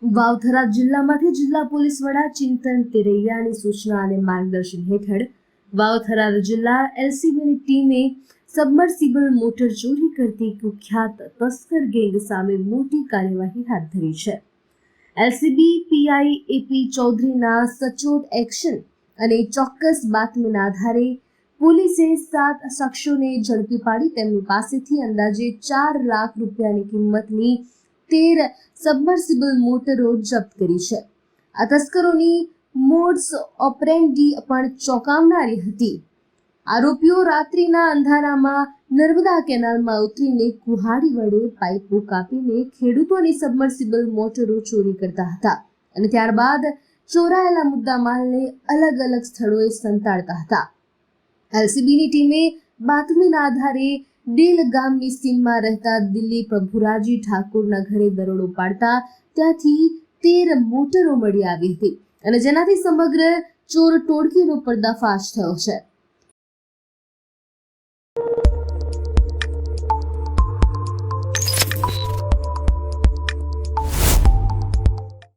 વાવથરા જિલ્લામાંથી જિલ્લા પોલીસ વડા ચિંતન તેરૈયાની સૂચના અને માર્ગદર્શન હેઠળ વાવથરા જિલ્લા એલસીબીની ટીમે સબમર્સિબલ મોટર ચોરી કરતી કુખ્યાત તસ્કર ગેંગ સામે મોટી કાર્યવાહી હાથ ધરી છે. એલસીબી પીઆઈ એપી ચૌધરીના સચોટ એક્શન અને ચોક્કસ બાતમીના આધારે પોલીસે 7 શખ્સોને ઝડપી પાડી તેમની પાસેથી અંદાજે 4 લાખ રૂપિયાની કિંમતની 13 સબમર્સિબલ મોટરો જપ્ત કરી છે. આ તસ્કરોની મોડસ ઓપરેન્ડી પણ ચોંકાવનારી હતી. આરોપીઓ રાત્રિના અંધારામાં નર્મદા કેનાલમાં ઉતરીને કુહાડી વડે પાઇપો કાપીને ખેડૂતોની સબમર્સિબલ મોટરો ચોરી કરતા હતા અને ત્યારબાદ ચોરાયેલા મુદ્દામાલને અલગ અલગ સ્થળોએ સંતાડતા હતા. એલસીબીની ટીમે બાતમીના આધારે ડેલ ગામની સીમમાં રહેતા દિલીપ પ્રભુરાજી ઠાકોરના ઘરે દરોડો પાડતા ત્યાંથી 13 મોટરો મળી આવી હતી અને જેનાથી સમગ્ર ચોર ટોળકીનો પર્દાફાશ થયો છે.